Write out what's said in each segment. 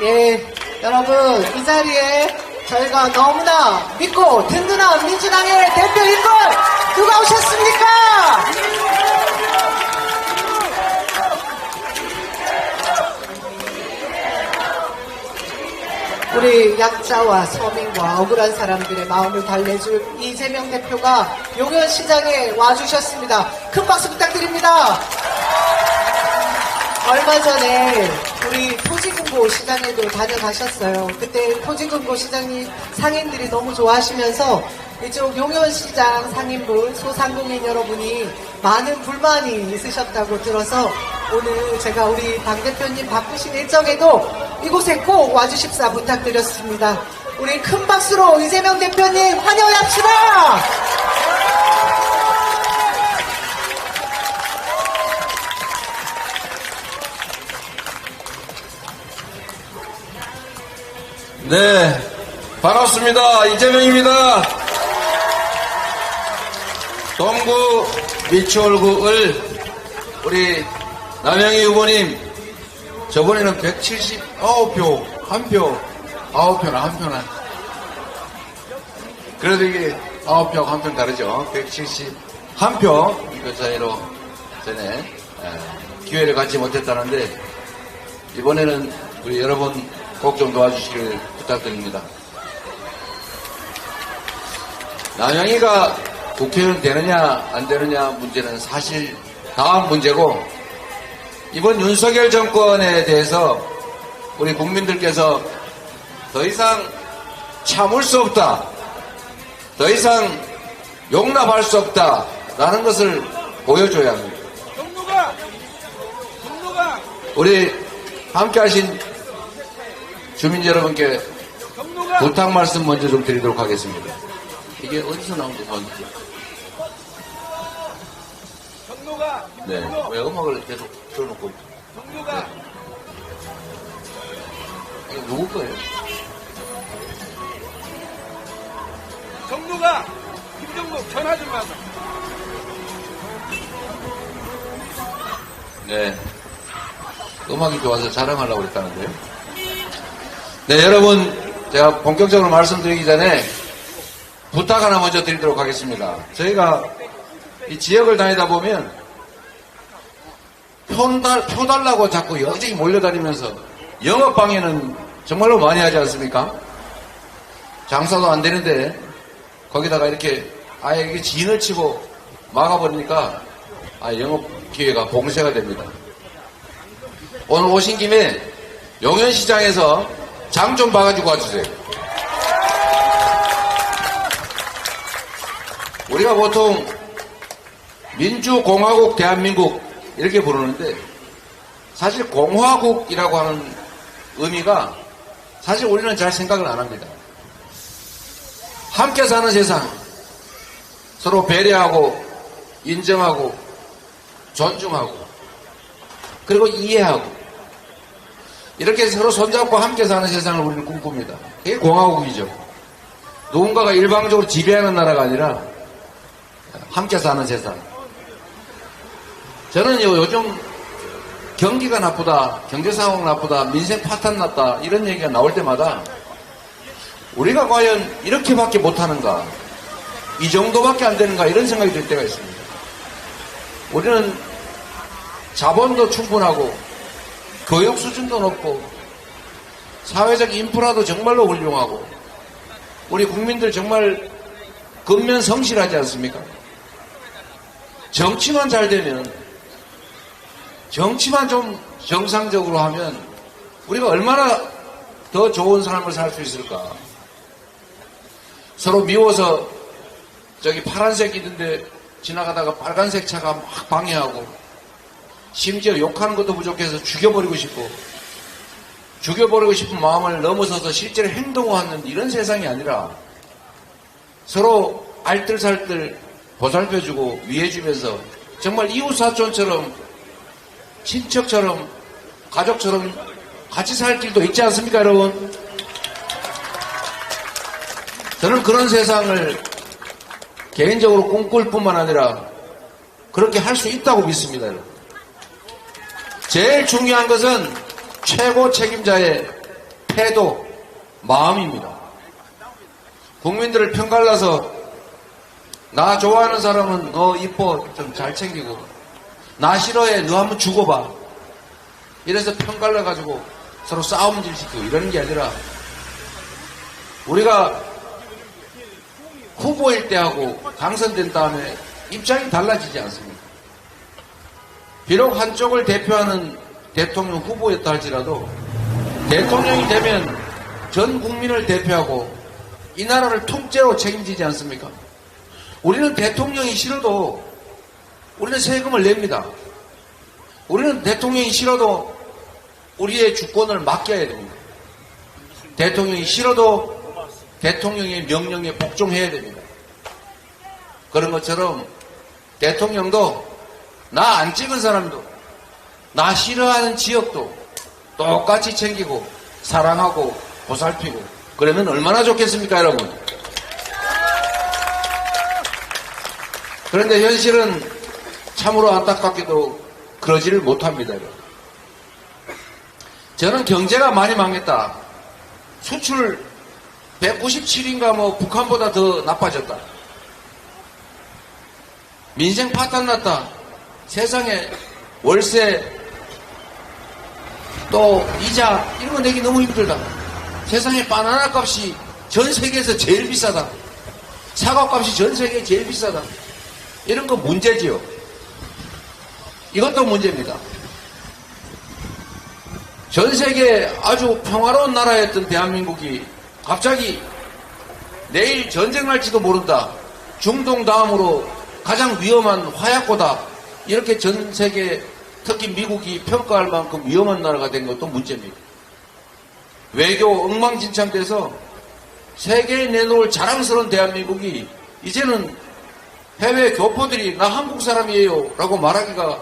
예, 여러분, 이 자리에 저희가 너무나 믿고 든든한 민주당의 대표 인물 누가 오셨습니까? 우리 약자와 서민과 억울한 사람들의 마음을 달래줄 이재명 대표가 용현시장에 와주셨습니다. 큰 박수 부탁드립니다. 얼마 전에 우리 토지금고 시장에도 다녀가셨어요. 그때 토지금고 시장님 상인들이 너무 좋아하시면서 이쪽 용현시장 상인분, 소상공인 여러분이 많은 불만이 있으셨다고 들어서 오늘 제가 우리 당대표님 바쁘신 일정에도 이곳에 꼭 와주십사 부탁드렸습니다. 우리 큰 박수로 이재명 대표님 환영합시다. 네, 반갑습니다. 이재명입니다. 동구 미추홀구을 우리 남영희 후보님, 저번에는 179표, 한 표, 9표나 한 표나. 그래도 이게 9표, 한 표는 다르죠. 171표, 그 차이로 전에 기회를 갖지 못했다는데, 이번에는 우리 여러분 꼭 좀 도와주시길 부탁드립니다. 남영희가 국회의원 되느냐 안 되느냐 문제는 사실 다음 문제고, 이번 윤석열 정권에 대해서 우리 국민들께서 더 이상 참을 수 없다, 더 이상 용납할 수 없다 라는 것을 보여줘야 합니다. 우리 함께 하신 주민 여러분께 부탁 말씀 먼저 좀 드리도록 하겠습니다. 이게 어디서 나온 거죠? 네, 왜 음악을 계속 틀어놓고 있죠? 네. 이거 누구 거예요? 정부가 김정국 전화 좀 하자. 네, 음악이 좋아서 자랑하려고 했다는데요. 네, 여러분, 제가 본격적으로 말씀드리기 전에 부탁 하나 먼저 드리도록 하겠습니다. 저희가 이 지역을 다니다 보면 표 달라고 자꾸 여기저기 몰려다니면서 영업방해는 정말로 많이 하지 않습니까? 장사도 안 되는데 거기다가 이렇게 아예 이렇게 진을 치고 막아버리니까 영업 기회가 봉쇄가 됩니다. 오늘 오신 김에 용현시장에서 장 좀 봐가지고 와주세요. 우리가 보통 민주공화국 대한민국 이렇게 부르는데, 사실 공화국이라고 하는 의미가 사실 우리는 잘 생각을 안 합니다. 함께 사는 세상, 서로 배려하고 인정하고 존중하고 그리고 이해하고 이렇게 서로 손잡고 함께 사는 세상을 우리는 꿈꿉니다. 그게 공화국이죠. 누군가가 일방적으로 지배하는 나라가 아니라 함께 사는 세상. 저는 요즘 경기가 나쁘다, 경제상황 나쁘다, 민생 파탄 났다 이런 얘기가 나올 때마다 우리가 과연 이렇게밖에 못하는가, 이 정도밖에 안 되는가 이런 생각이 들 때가 있습니다. 우리는 자본도 충분하고 교육 수준도 높고 사회적 인프라도 정말로 훌륭하고 우리 국민들 정말 근면 성실하지 않습니까? 정치만 잘 되면, 정치만 좀 정상적으로 하면 우리가 얼마나 더 좋은 삶을 살 수 있을까. 서로 미워서 저기 파란색 있는데 지나가다가 빨간색 차가 막 방해하고, 심지어 욕하는 것도 부족해서 죽여버리고 싶은 마음을 넘어서서 실제로 행동하는 이런 세상이 아니라 서로 알뜰살뜰 보살펴주고 위해주면서 정말 이웃사촌처럼, 친척처럼, 가족처럼 같이 살 길도 있지 않습니까, 여러분? 저는 그런 세상을 개인적으로 꿈꿀 뿐만 아니라 그렇게 할 수 있다고 믿습니다, 여러분. 제일 중요한 것은 최고 책임자의 태도, 마음입니다. 국민들을 편갈라서 나 좋아하는 사람은 너 이뻐 좀 잘 챙기고 나 싫어해 너 한번 죽어봐 이래서 편갈라가지고 서로 싸움질 시키고 이러는 게 아니라 우리가 후보일 때하고 당선된 다음에 입장이 달라지지 않습니까? 비록 한쪽을 대표하는 대통령 후보였다 할지라도 대통령이 되면 전 국민을 대표하고 이 나라를 통째로 책임지지 않습니까? 우리는 대통령이 싫어도 우리는 세금을 냅니다. 우리는 대통령이 싫어도 우리의 주권을 맡겨야 됩니다. 대통령이 싫어도 대통령의 명령에 복종해야 됩니다. 그런 것처럼 대통령도 나 안 찍은 사람도 나 싫어하는 지역도 똑같이 챙기고 사랑하고 보살피고 그러면 얼마나 좋겠습니까, 여러분? 그런데 현실은 참으로 안타깝게도 그러지를 못합니다, 여러분. 저는 경제가 많이 망했다. 수출 197인가 뭐 북한보다 더 나빠졌다. 민생 파탄 났다. 세상에 월세 또 이자 이런 거 내기 너무 힘들다. 세상에 바나나 값이 전 세계에서 제일 비싸다. 사과 값이 전 세계에 제일 비싸다. 이런 거 문제지요. 이것도 문제입니다. 전 세계 아주 평화로운 나라였던 대한민국이 갑자기 내일 전쟁 날지도 모른다. 중동 다음으로 가장 위험한 화약고다. 이렇게 전 세계 특히 미국이 평가할 만큼 위험한 나라가 된 것도 문제입니다. 외교 엉망진창돼서 세계에 내놓을 자랑스러운 대한민국이 이제는 해외 교포들이 나 한국 사람이에요 라고 말하기가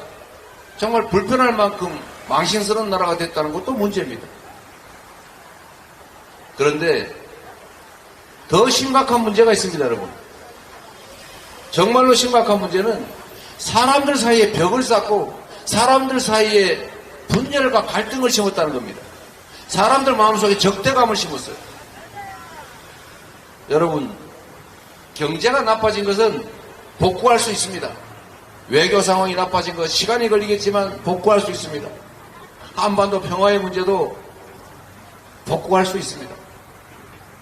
정말 불편할 만큼 망신스러운 나라가 됐다는 것도 문제입니다. 그런데 더 심각한 문제가 있습니다, 여러분. 정말로 심각한 문제는 사람들 사이에 벽을 쌓고 사람들 사이에 분열과 갈등을 심었다는 겁니다. 사람들 마음속에 적대감을 심었어요. 여러분, 경제가 나빠진 것은 복구할 수 있습니다. 외교 상황이 나빠진 것 시간이 걸리겠지만 복구할 수 있습니다. 한반도 평화의 문제도 복구할 수 있습니다.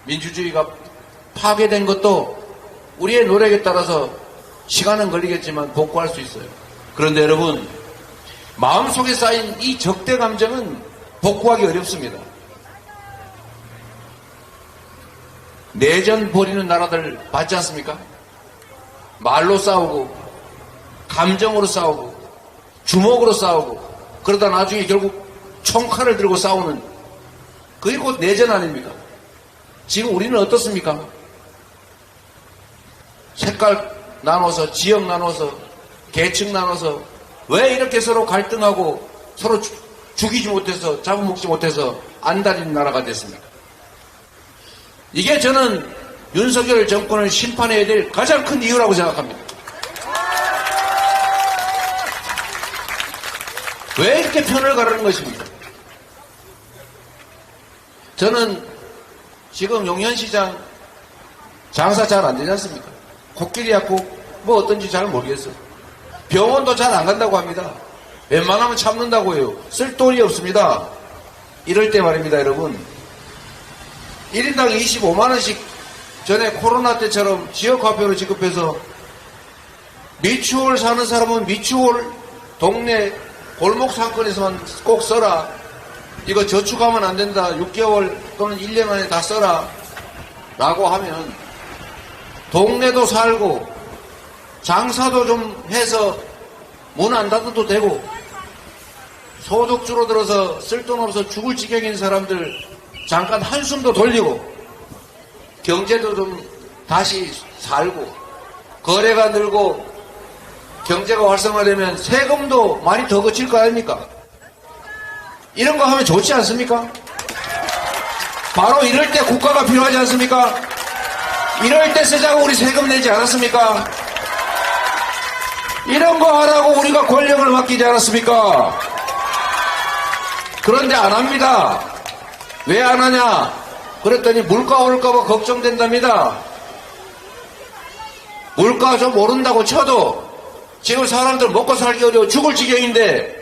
민주주의가 파괴된 것도 우리의 노력에 따라서 시간은 걸리겠지만 복구할 수 있어요. 그런데 여러분, 마음속에 쌓인 이 적대 감정은 복구하기 어렵습니다. 내전 벌이는 나라들 봤지 않습니까? 말로 싸우고 감정으로 싸우고 주먹으로 싸우고 그러다 나중에 결국 총칼을 들고 싸우는 그게 곧 내전 아닙니까? 지금 우리는 어떻습니까? 색깔 나눠서 지역 나눠서 계층 나눠서 왜 이렇게 서로 갈등하고 서로 죽이지 못해서 잡아먹지 못해서 안달인 나라가 됐습니까? 이게 저는 윤석열 정권을 심판해야 될 가장 큰 이유라고 생각합니다. 왜 이렇게 편을 가르는 것입니까? 저는 지금 용현시장 장사 잘 안 되지 않습니까? 코끼리 약국 뭐 어떤지 잘 모르겠어요. 병원도 잘 안 간다고 합니다. 웬만하면 참는다고 해요. 쓸 돈이 없습니다. 이럴 때 말입니다, 여러분. 1인당 25만원씩 전에 코로나 때처럼 지역화폐로 지급해서 미추홀 사는 사람은 미추홀 동네 골목 상권에서만 꼭 써라. 이거 저축하면 안 된다. 6개월 또는 1년 안에 다 써라. 라고 하면 동네도 살고 장사도 좀 해서 문 안 닫아도 되고 소득 줄어들어서 쓸 돈 없어 죽을 지경인 사람들 잠깐 한숨도 돌리고 경제도 좀 다시 살고 거래가 늘고 경제가 활성화되면 세금도 많이 더 거칠 거 아닙니까? 이런 거 하면 좋지 않습니까? 바로 이럴 때 국가가 필요하지 않습니까? 이럴 때 쓰자고 우리 세금 내지 않았습니까? 이런 거 하라고 우리가 권력을 맡기지 않았습니까? 그런데 안 합니다. 왜 안 하냐? 그랬더니 물가 오를까봐 걱정된답니다. 물가 좀 오른다고 쳐도 지금 사람들 먹고 살기 어려워 죽을 지경인데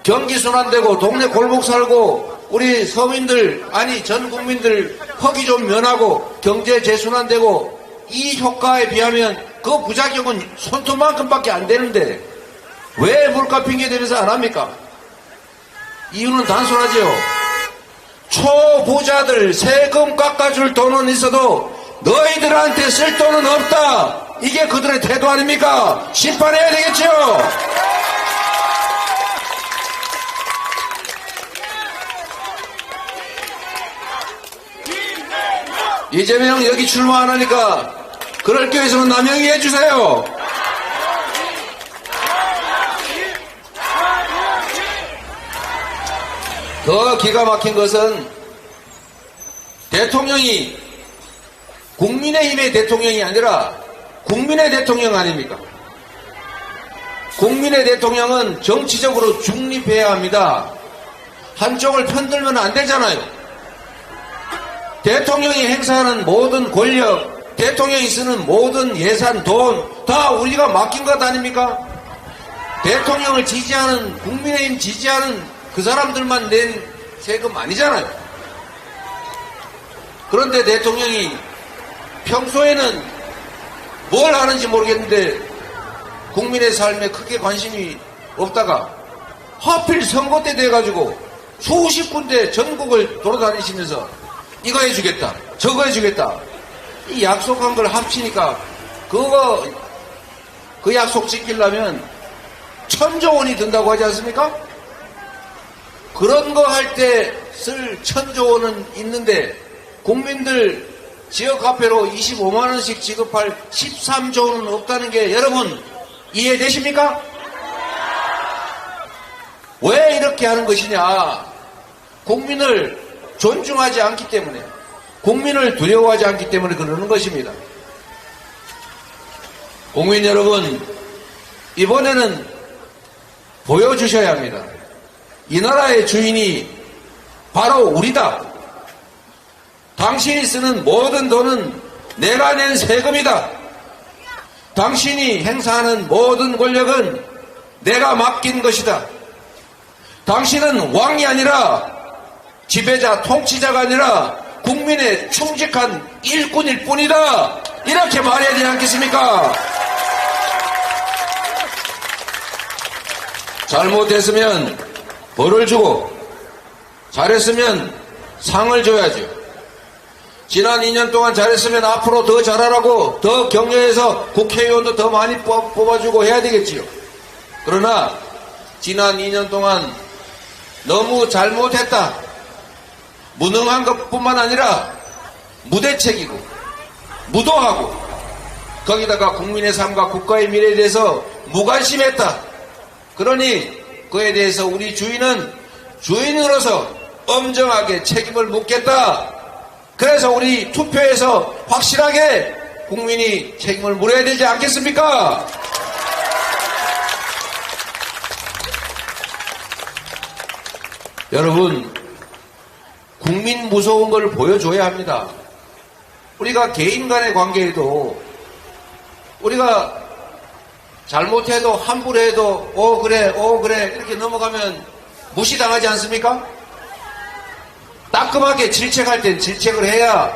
경기 순환되고 동네 골목 살고 우리 서민들 아니 전 국민들 허기 좀 면하고 경제 재순환되고 이 효과에 비하면 그 부작용은 손톱만큼밖에 안 되는데 왜 물가 핑계 대면서 안 합니까? 이유는 단순하지요. 초부자들 세금 깎아줄 돈은 있어도 너희들한테 쓸 돈은 없다. 이게 그들의 태도 아닙니까? 심판해야 되겠죠. 이재명 여기 출마 안 하니까 그럴 교회에서는 남영이 해주세요. 더 기가 막힌 것은 대통령이 국민의힘의 대통령이 아니라 국민의 대통령 아닙니까? 국민의 대통령은 정치적으로 중립해야 합니다. 한쪽을 편들면 안 되잖아요. 대통령이 행사하는 모든 권력, 대통령이 쓰는 모든 예산, 돈 다 우리가 맡긴 것 아닙니까? 대통령을 지지하는 국민의힘 지지하는 그 사람들만 낸 세금 아니잖아요. 그런데 대통령이 평소에는 뭘 하는지 모르겠는데 국민의 삶에 크게 관심이 없다가 하필 선거 때 돼가지고 수십 군데 전국을 돌아다니시면서 이거 해주겠다 저거 해주겠다 이 약속한 걸 합치니까 그 약속 지키려면 1,000조 원이 든다고 하지 않습니까? 그런 거 할 때 쓸 1,000조 원은 있는데 국민들 지역화폐로 25만 원씩 지급할 13조 원은 없다는 게 여러분 이해되십니까? 왜 이렇게 하는 것이냐? 국민을 존중하지 않기 때문에 국민을 두려워하지 않기 때문에 그러는 것입니다. 국민 여러분 이번에는 보여주셔야 합니다. 이 나라의 주인이 바로 우리다. 당신이 쓰는 모든 돈은 내가 낸 세금이다. 당신이 행사하는 모든 권력은 내가 맡긴 것이다. 당신은 왕이 아니라 지배자, 통치자가 아니라 국민의 충직한 일꾼일 뿐이다. 이렇게 말해야 되지 않겠습니까? 잘못했으면 벌을 주고 잘했으면 상을 줘야죠. 지난 2년 동안 잘했으면 앞으로 더 잘하라고 더 격려해서 국회의원도 더 많이 뽑아주고 해야 되겠지요. 그러나 지난 2년 동안 너무 잘못했다. 무능한 것뿐만 아니라 무대책이고 무도하고 거기다가 국민의 삶과 국가의 미래에 대해서 무관심했다. 그러니 그에 대해서 우리 주인은 주인으로서 엄정하게 책임을 묻겠다. 그래서 우리 투표에서 확실하게 국민이 책임을 물어야 되지 않겠습니까? 여러분, 국민 무서운 걸 보여줘야 합니다. 우리가 개인 간의 관계에도 우리가 잘못해도 함부로 해도 그래 이렇게 넘어가면 무시당하지 않습니까? 따끔하게 질책할 땐 질책을 해야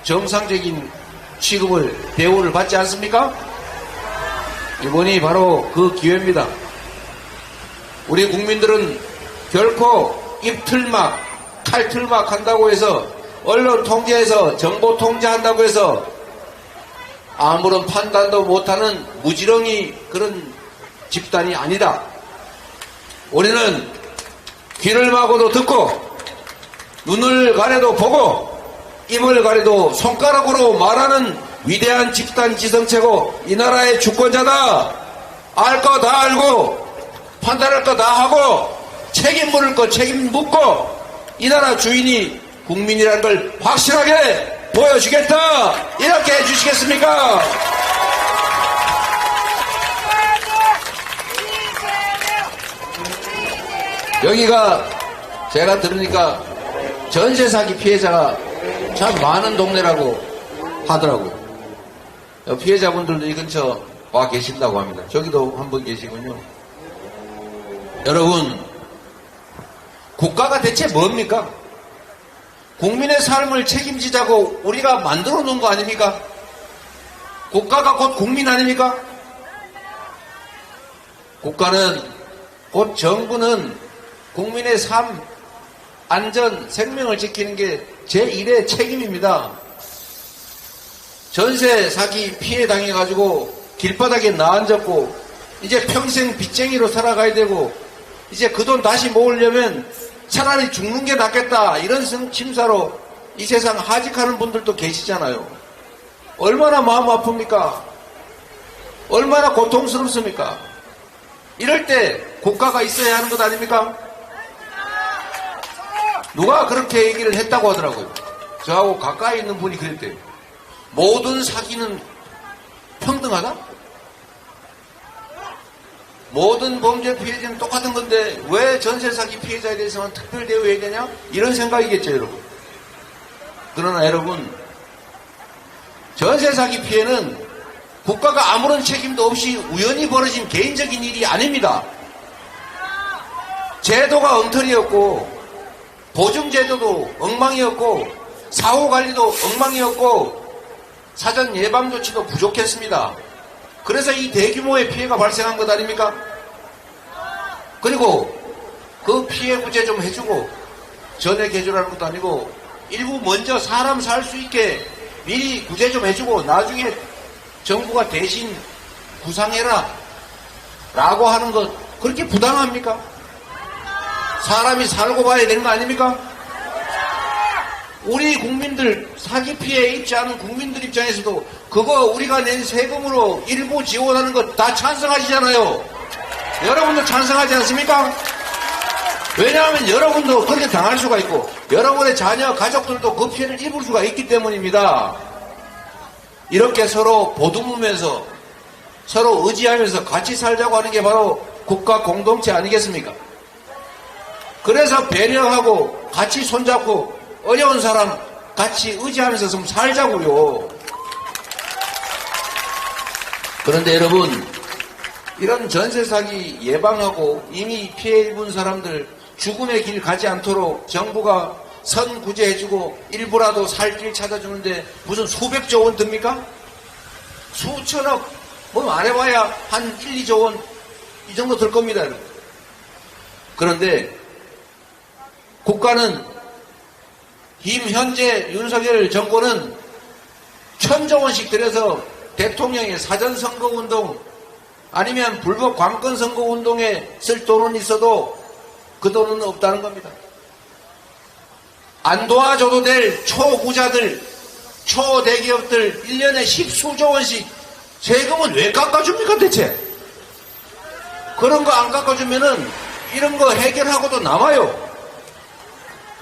정상적인 취급을 대우를 받지 않습니까? 이번이 바로 그 기회입니다. 우리 국민들은 결코 입틀막 칼틀막 한다고 해서 언론 통제해서 정보 통제한다고 해서 아무런 판단도 못하는 무지렁이 그런 집단이 아니다. 우리는 귀를 막아도 듣고 눈을 가려도 보고 입을 가려도 손가락으로 말하는 위대한 집단 지성체고 이 나라의 주권자다. 알 거 다 알고 판단할 거 다 하고 책임 물을 거 책임 묻고 이 나라 주인이 국민이라는 걸 확실하게 보여주겠다. 이렇게 해주시겠습니까? 여기가 제가 들으니까 전세 사기 피해자가 참 많은 동네라고 하더라고요. 피해자분들도 이 근처 와 계신다고 합니다. 저기도 한 분 계시군요. 여러분, 국가가 대체 뭡니까? 국민의 삶을 책임지자고 우리가 만들어 놓은 거 아닙니까? 국가가 곧 국민 아닙니까? 국가는, 곧 정부는 국민의 삶, 안전, 생명을 지키는 게 제1의 책임입니다. 전세 사기 피해 당해가지고 길바닥에 나앉았고 이제 평생 빚쟁이로 살아가야 되고 이제 그 돈 다시 모으려면 차라리 죽는 게 낫겠다 이런 심사로 이 세상 하직하는 분들도 계시잖아요. 얼마나 마음 아픕니까? 얼마나 고통스럽습니까? 이럴 때 국가가 있어야 하는 것 아닙니까? 누가 그렇게 얘기를 했다고 하더라고요. 저하고 가까이 있는 분이 그랬대요. 모든 사기는 평등하다? 모든 범죄 피해자는 똑같은 건데 왜 전세 사기 피해자에 대해서만 특별 대우해야 되냐? 이런 생각이겠죠, 여러분. 그러나 여러분, 전세 사기 피해는 국가가 아무런 책임도 없이 우연히 벌어진 개인적인 일이 아닙니다. 제도가 엉터리였고 보증제도도 엉망이었고 사후관리도 엉망이었고 사전 예방조치도 부족했습니다. 그래서 이 대규모의 피해가 발생한 것 아닙니까? 그리고 그 피해 구제 좀 해주고 전액 해주라는 것도 아니고 일부 먼저 사람 살 수 있게 미리 구제 좀 해주고 나중에 정부가 대신 구상해라 라고 하는 것 그렇게 부당합니까? 사람이 살고 봐야 되는 거 아닙니까? 우리 국민들, 사기 피해에 입지 않은 국민들 입장에서도 그거 우리가 낸 세금으로 일부 지원하는 것 다 찬성하시잖아요. 여러분도 찬성하지 않습니까? 왜냐하면 여러분도 그렇게 당할 수가 있고 여러분의 자녀, 가족들도 그 피해를 입을 수가 있기 때문입니다. 이렇게 서로 보듬으면서 서로 의지하면서 같이 살자고 하는 게 바로 국가 공동체 아니겠습니까? 그래서 배려하고 같이 손잡고 어려운 사람 같이 의지하면서 좀 살자고요. 그런데 여러분, 이런 전세 사기 예방하고 이미 피해 입은 사람들 죽음의 길 가지 않도록 정부가 선구제해주고 일부라도 살 길 찾아주는데 무슨 수백조 원 듭니까? 수천억, 뭐 안 해봐야 한 1, 2조 원 이 정도 들 겁니다. 여러분. 그런데 국가는 현재 윤석열 정권은 1,000조 원씩 들여서 대통령의 사전선거운동 아니면 불법 관건선거운동에 쓸 돈은 있어도 그 돈은 없다는 겁니다. 안 도와줘도 될 초부자들, 초대기업들 1년에 10수조 원씩 세금은 왜 깎아줍니까 대체? 그런 거 안 깎아주면은 이런 거 해결하고도 남아요.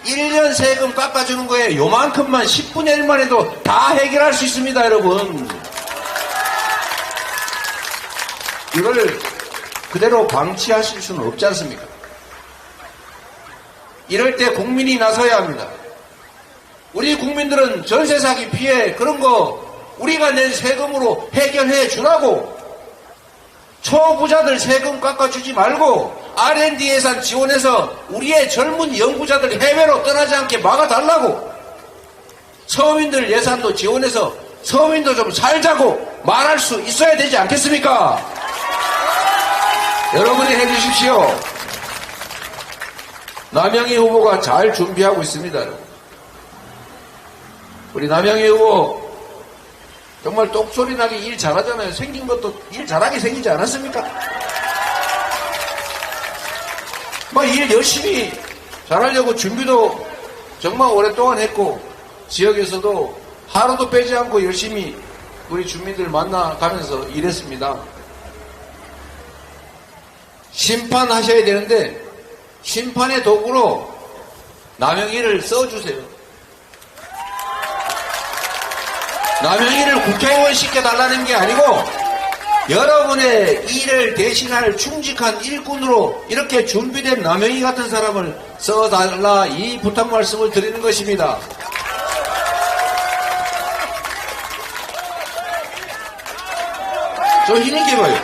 1년 세금 깎아주는 거에 요만큼만 10분의 1만 해도 다 해결할 수 있습니다, 여러분. 이걸 그대로 방치하실 수는 없지 않습니까? 이럴 때 국민이 나서야 합니다. 우리 국민들은 전세 사기 피해 그런 거 우리가 낸 세금으로 해결해 주라고 초부자들 세금 깎아주지 말고 R&D 예산 지원해서 우리의 젊은 연구자들 해외로 떠나지 않게 막아달라고 서민들 예산도 지원해서 서민도 좀 살자고 말할 수 있어야 되지 않겠습니까? 여러분이 해주십시오. 남영희 후보가 잘 준비하고 있습니다. 우리 남영희 후보 정말 똑소리 나게 일 잘하잖아요. 생긴 것도 일 잘하게 생기지 않았습니까? 뭐 일 열심히 잘하려고 준비도 정말 오랫동안 했고 지역에서도 하루도 빼지 않고 열심히 우리 주민들 만나가면서 일했습니다. 심판하셔야 되는데 심판의 도구로 남영희를 써주세요. 남영희를 국회의원 시켜달라는 게 아니고 여러분의 일을 대신할 충직한 일꾼으로 이렇게 준비된 남영희 같은 사람을 써달라, 이 부탁 말씀을 드리는 것입니다. 좀 힘있게 봐요.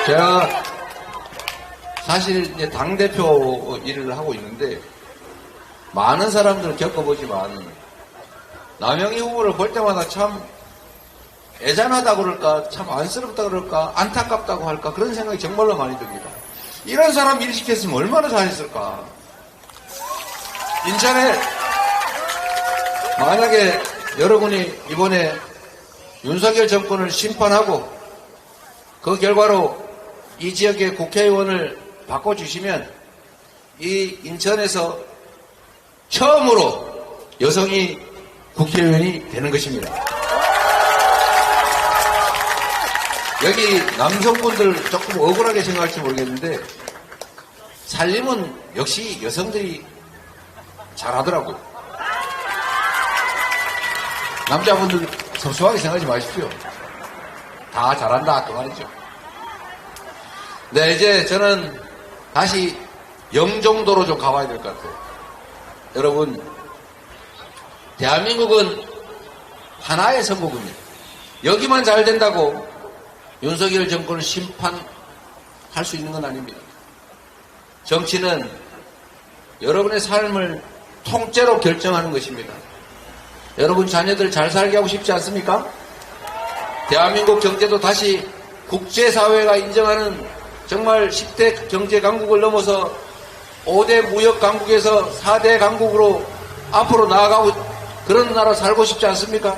제가 사실 이제 당대표 일을 하고 있는데 많은 사람들을 겪어보지만 남영희 후보를 볼 때마다 참 애잔하다 그럴까, 참 안쓰럽다 그럴까, 안타깝다고 할까, 그런 생각이 정말로 많이 듭니다. 이런 사람 일 시켰으면 얼마나 잘했을까. 인천에 만약에 여러분이 이번에 윤석열 정권을 심판하고 그 결과로 이 지역의 국회의원을 바꿔주시면 이 인천에서 처음으로 여성이 국회의원이 되는 것입니다. 여기 남성분들 조금 억울하게 생각할지 모르겠는데 살림은 역시 여성들이 잘하더라고요. 남자분들 섭섭하게 생각하지 마십시오. 다 잘한다 그 말이죠. 네, 이제 저는 다시 영종도로 좀 가봐야 될 것 같아요. 여러분, 대한민국은 하나의 선거구입니다. 여기만 잘 된다고 윤석열 정권을 심판할 수 있는 건 아닙니다. 정치는 여러분의 삶을 통째로 결정하는 것입니다. 여러분 자녀들 잘 살게 하고 싶지 않습니까? 대한민국 경제도 다시 국제사회가 인정하는 정말 10대 경제 강국을 넘어서 5대 무역 강국에서 4대 강국으로 앞으로 나아가고 그런 나라 살고 싶지 않습니까?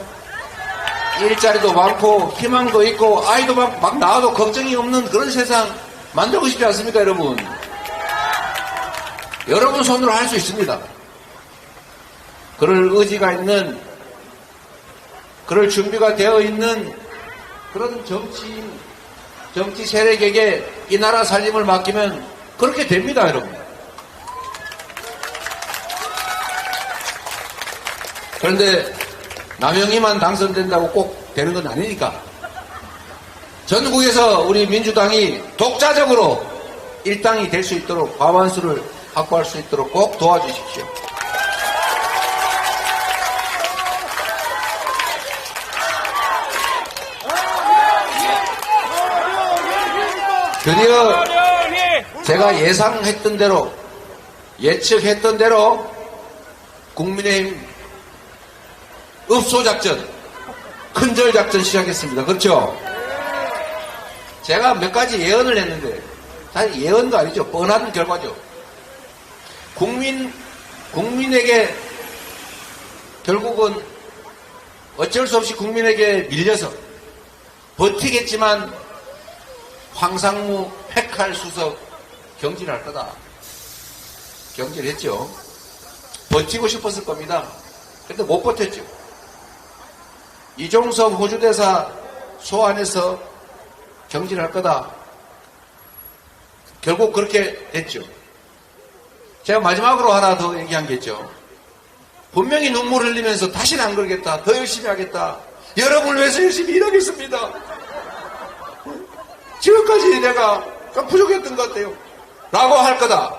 일자리도 많고 희망도 있고 아이도 막 낳아도 걱정이 없는 그런 세상 만들고 싶지 않습니까, 여러분? 여러분 손으로 할 수 있습니다. 그럴 의지가 있는, 그럴 준비가 되어 있는 그런 정치 세력에게 이 나라 살림을 맡기면 그렇게 됩니다, 여러분. 그런데 남영희만 당선된다고 꼭 되는 건 아니니까 전국에서 우리 민주당이 독자적으로 일당이 될 수 있도록 과반수를 확보할 수 있도록 꼭 도와주십시오. 드디어 제가 예상했던 대로, 예측했던 대로 국민의힘 읍소작전, 큰절작전 시작했습니다. 그렇죠? 제가 몇 가지 예언을 했는데 사실 예언도 아니죠. 뻔한 결과죠. 국민에게 결국은 어쩔 수 없이 국민에게 밀려서 버티겠지만 황상무 패칼 수석 경질할 거다. 경질했죠. 버티고 싶었을 겁니다. 근데 못 버텼죠. 이종섭 호주대사 소환해서 경질할 거다. 결국 그렇게 됐죠. 제가 마지막으로 하나 더 얘기한 게 있죠. 분명히 눈물 흘리면서 다시는 안 그러겠다. 더 열심히 하겠다. 여러분을 위해서 열심히 일하겠습니다. 지금까지 내가 좀 부족했던 것 같아요. 라고 할 거다.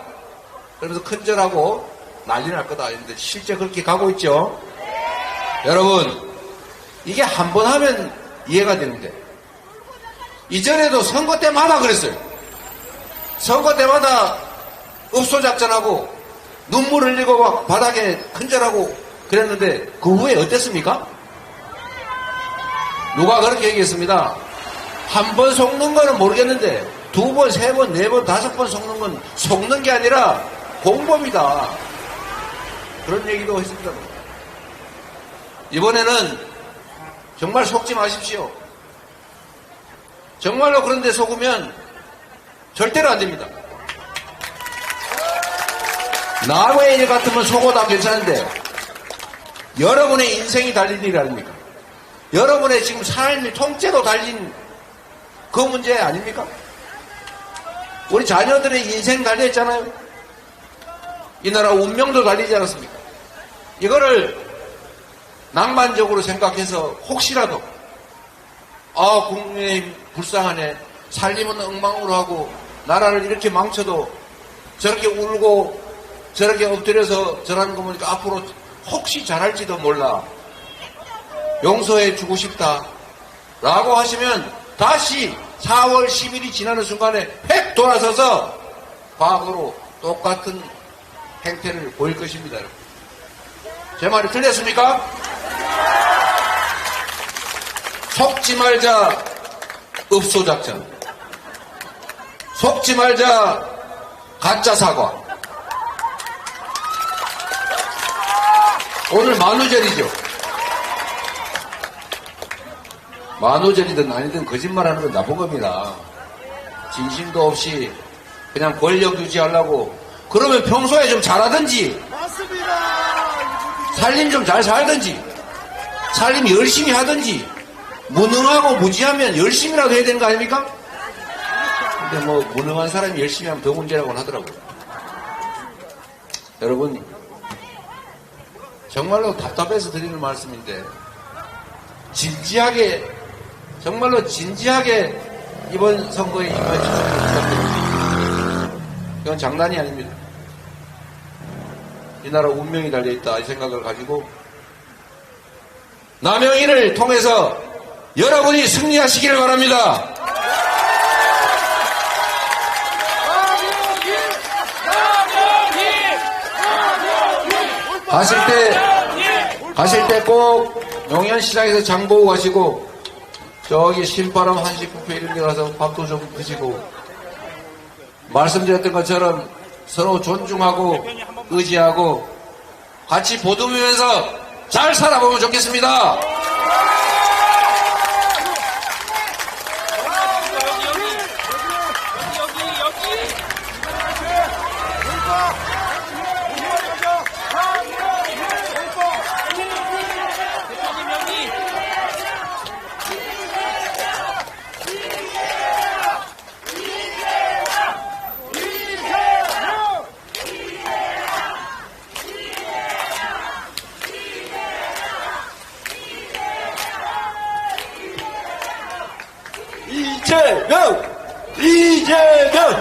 그러면서 큰절하고 난리 날 거다. 했는데 실제 그렇게 가고 있죠. 여러분, 이게 한 번 하면 이해가 되는데 이전에도 선거 때마다 그랬어요. 선거 때마다 읍소작전하고 눈물 흘리고 막 바닥에 큰절하고 그랬는데 그 후에 어땠습니까? 누가 그렇게 얘기했습니다. 한 번 속는 거는 모르겠는데 두 번, 세 번, 네 번, 다섯 번 속는 건 속는 게 아니라 공범이다. 그런 얘기도 했습니다. 이번에는 정말 속지 마십시오. 정말로 그런데 속으면 절대로 안 됩니다. 남의 일 같으면 속어도 괜찮은데 여러분의 인생이 달린 일 아닙니까? 여러분의 지금 삶이 통째로 달린 그 문제 아닙니까? 우리 자녀들의 인생 달려있잖아요. 이 나라 운명도 달리지 않았습니까? 이거를 낭만적으로 생각해서 혹시라도 국민의힘 불쌍하네, 살림은 엉망으로 하고 나라를 이렇게 망쳐도 저렇게 울고 저렇게 엎드려서 저라는 거 보니까 앞으로 혹시 잘할지도 몰라, 용서해 주고 싶다 라고 하시면 다시 4월 10일이 지나는 순간에 획 돌아서서 과거로 똑같은 행태를 보일 것입니다. 제 말이 틀렸습니까? 속지 말자 읍소작전, 속지 말자 가짜 사과. 오늘 만우절이죠. 만우절이든 아니든 거짓말하는 건 나쁜 겁니다. 진심도 없이 그냥 권력 유지하려고. 그러면 평소에 좀 잘하든지, 살림 좀 잘 살든지, 살림 열심히 하든지, 무능하고 무지하면 열심히라도 해야 되는 거 아닙니까? 근데 뭐 무능한 사람이 열심히 하면 더 문제라고 하더라고요. 여러분, 정말로 답답해서 드리는 말씀인데, 진지하게, 정말로 진지하게 이번 선거에 임해 주시길 부탁드립니다. 이건 장난이 아닙니다. 이 나라 운명이 달려있다 이 생각을 가지고 남영희를 통해서 여러분이 승리하시기를 바랍니다. 가실 때 꼭 용현시장에서 장 보고 가시고 저기 신바람 한식 뷔페 이런 데 가서 밥도 좀 드시고, 말씀드렸던 것처럼 서로 존중하고 의지하고 같이 보듬으면서 잘 살아보면 좋겠습니다. 이재명!